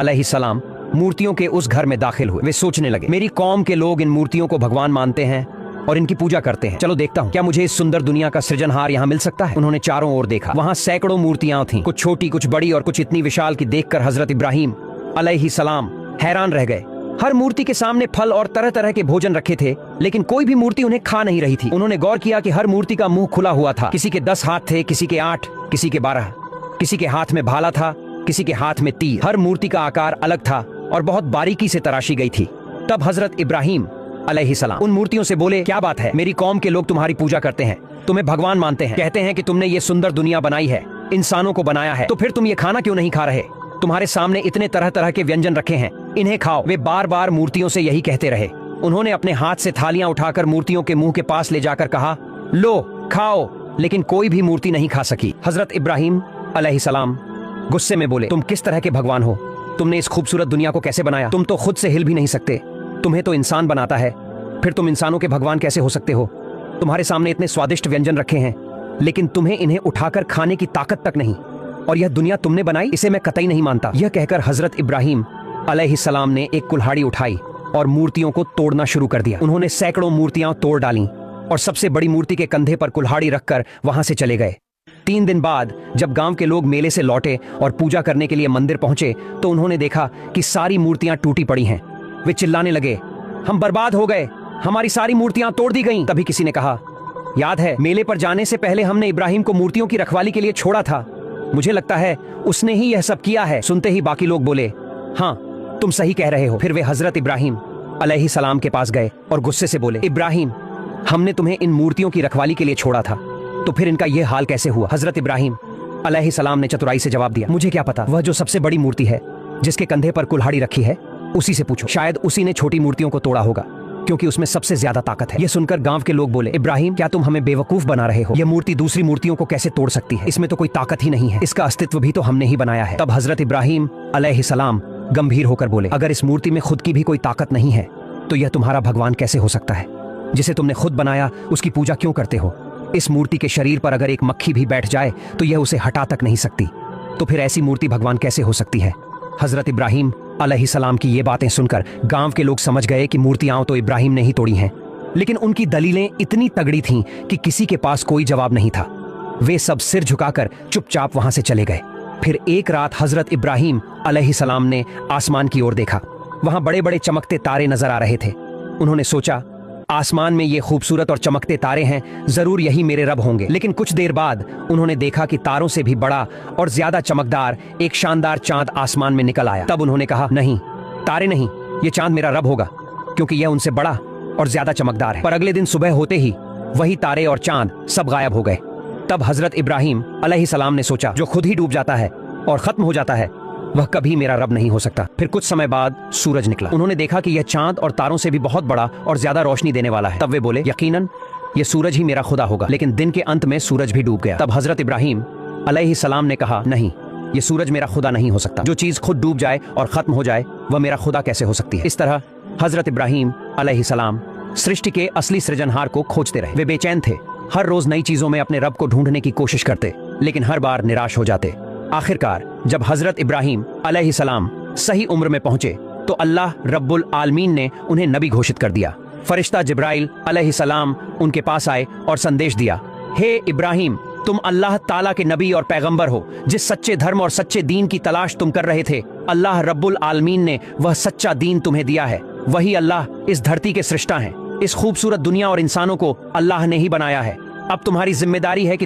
अलैहिस्सलाम मूर्तियों के उस घर में दाखिल हुए। वे सोचने लगे, मेरी कौम के लोग इन मूर्तियों को भगवान मानते हैं और इनकी पूजा करते हैं। चलो देखता हूँ क्या मुझे इस सुंदर दुनिया का सृजनहार यहाँ मिल सकता है। उन्होंने चारों ओर देखा, वहाँ सैकड़ों मूर्तियां थीं, कुछ छोटी कुछ बड़ी और कुछ इतनी विशाल कि देखकर हजरत इब्राहिम अलैहिस्सलाम हैरान रह गए। हर मूर्ति के सामने फल और तरह तरह के भोजन रखे थे, लेकिन कोई भी मूर्ति उन्हें खा नहीं रही थी। उन्होंने गौर किया कि हर मूर्ति का मुंह खुला हुआ था। किसी के 10 हाथ थे, किसी के 8, किसी के 12, किसी के हाथ में भाला था, किसी के हाथ में तीर। हर मूर्ति का आकार अलग था और बहुत बारीकी से तराशी गई थी। तब हजरत इब्राहिम अलैहिस्सलाम उन मूर्तियों से बोले, क्या बात है, मेरी कौम के लोग तुम्हारी पूजा करते हैं, तुम्हें भगवान मानते हैं, कहते हैं कि तुमने ये सुंदर दुनिया बनाई है, इंसानों को बनाया है, तो फिर तुम ये खाना क्यों नहीं खा रहे? तुम्हारे सामने इतने तरह तरह के व्यंजन रखे हैं, इन्हें खाओ। वे बार बार मूर्तियों से यही कहते रहे। उन्होंने अपने हाथ से थालियां उठाकर मूर्तियों के मुंह के पास ले जाकर कहा, लो खाओ, लेकिन कोई भी मूर्ति नहीं खा सकी। हजरत इब्राहिम अलैहिस्सलाम गुस्से में बोले, तुम किस तरह के भगवान हो? तुमने इस खूबसूरत दुनिया को कैसे बनाया? तुम तो खुद से हिल भी नहीं सकते, तुम्हें तो इंसान बनाता है, फिर तुम इंसानों के भगवान कैसे हो सकते हो? तुम्हारे सामने इतने स्वादिष्ट व्यंजन रखे हैं, लेकिन तुम्हें इन्हें उठाकर खाने की ताकत तक नहीं, और यह दुनिया तुमने बनाई, इसे मैं कतई नहीं मानता। यह कहकर हजरत इब्राहिम अलैहिस्सलाम ने एक कुल्हाड़ी उठाई और मूर्तियों को तोड़ना शुरू कर दिया। उन्होंने सैकड़ों मूर्तियां तोड़ डाली और सबसे बड़ी मूर्ति के कंधे पर कुल्हाड़ी रखकर वहां से चले गए। 3 दिन बाद जब गांव के लोग मेले से लौटे और पूजा करने के लिए मंदिर पहुंचे, तो उन्होंने देखा कि सारी मूर्तियां टूटी पड़ी हैं। वे चिल्लाने लगे, हम बर्बाद हो गए, हमारी सारी मूर्तियां तोड़ दी गईं। तभी किसी ने कहा, याद है, मेले पर जाने से पहले हमने इब्राहिम को मूर्तियों की रखवाली के लिए छोड़ा था, मुझे लगता है उसने ही यह सब किया है। सुनते ही बाकी लोग बोले, हाँ तुम सही कह रहे हो। फिर वे हजरत इब्राहिम अलैहिस्सलाम के पास गए और गुस्से से बोले, इब्राहिम, हमने तुम्हें इन मूर्तियों की रखवाली के लिए छोड़ा था, तो फिर इनका यह हाल कैसे हुआ? हजरत इब्राहिम अलैहिस्सलाम ने चतुराई से जवाब दिया, मुझे क्या पता, वह जो सबसे बड़ी मूर्ति है जिसके कंधे पर कुल्हाड़ी रखी है, उसी से पूछो, शायद उसी ने छोटी मूर्तियों को तोड़ा होगा, क्योंकि उसमें सबसे ज्यादा ताकत है। यह सुनकर गांव के लोग बोले, इब्राहिम, क्या तुम हमें बेवकूफ बना रहे हो? यह मूर्ति दूसरी मूर्तियों को कैसे तोड़ सकती है? इसमें तो कोई ताकत ही नहीं है, इसका अस्तित्व भी तो हमने ही बनाया है। तब हजरत इब्राहिम अलैहिस्सलाम गंभीर होकर बोले, अगर इस मूर्ति में खुद की भी कोई ताकत नहीं है, तो यह तुम्हारा भगवान कैसे हो सकता है? जिसे तुमने खुद बनाया उसकी पूजा क्यों करते हो? इस मूर्ति के शरीर पर अगर एक मक्खी भी बैठ जाए तो यह उसे हटा तक नहीं सकती, तो फिर ऐसी मूर्ति भगवान कैसे हो सकती है? हजरत इब्राहिम अलैहिस्सलाम की ये बातें सुनकर गांव के लोग समझ गए कि मूर्तियां तो इब्राहिम ने ही तोड़ी हैं, लेकिन उनकी दलीलें इतनी तगड़ी थीं कि किसी के पास कोई जवाब नहीं था। वे सब सिर झुकाकर चुपचाप वहां से चले गए। फिर एक रात हजरत इब्राहिम अलैहिस्सलाम ने आसमान की ओर देखा। वहां बड़े बड़े चमकते तारे नजर आ रहे थे। उन्होंने सोचा, आसमान में ये खूबसूरत और चमकते तारे हैं, जरूर यही मेरे रब होंगे। लेकिन कुछ देर बाद उन्होंने देखा कि तारों से भी बड़ा और ज्यादा चमकदार एक शानदार चांद आसमान में निकल आया। तब उन्होंने कहा, नहीं, तारे नहीं, ये चांद मेरा रब होगा, क्योंकि यह उनसे बड़ा और ज्यादा चमकदार है। पर अगले दिन सुबह होते ही वही तारे और चांद सब गायब हो गए। तब हजरत इब्राहिम अलैहिस्सलाम ने सोचा, जो खुद ही डूब जाता है और खत्म हो जाता है, वह कभी मेरा रब नहीं हो सकता। फिर कुछ समय बाद सूरज निकला। उन्होंने देखा कि यह चांद और तारों से भी बहुत बड़ा और ज्यादा रोशनी देने वाला है। तब वे बोले, यकीनन यह सूरज ही मेरा खुदा होगा। लेकिन दिन के अंत में सूरज भी डूब गया। तब हजरत इब्राहिम अलैहिस्सलाम ने कहा, नहीं, यह सूरज मेरा खुदा नहीं हो सकता। जो चीज खुद डूब जाए और खत्म हो जाए, वह मेरा खुदा कैसे हो सकती है? इस तरह हजरत इब्राहिम अलैहिस्सलाम सृष्टि के असली सृजनहार को खोजते रहे। वे बेचैन थे, हर रोज नई चीजों में अपने रब को ढूंढने की कोशिश करते, लेकिन हर बार निराश हो जाते। आखिरकार जब हजरत इब्राहिम अलैहिस्सलाम सही उम्र में पहुंचे, तो अल्लाह रब्बुल आलमीन ने उन्हें नबी घोषित कर दिया। फरिश्ता जिब्राइल अलैहिस्सलाम उनके पास आए और संदेश दिया, हे इब्राहिम, तुम अल्लाह ताला के नबी और पैगंबर हो। जिस सच्चे धर्म और सच्चे दीन की तलाश तुम कर रहे थे, अल्लाह रब्बुल आलमीन ने वह सच्चा दीन तुम्हें दिया है। वही अल्लाह इस धरती के सृष्टा हैं। इस खूबसूरत दुनिया और इंसानों को अल्लाह ने ही बनाया है। अब तुम्हारी जिम्मेदारी है कि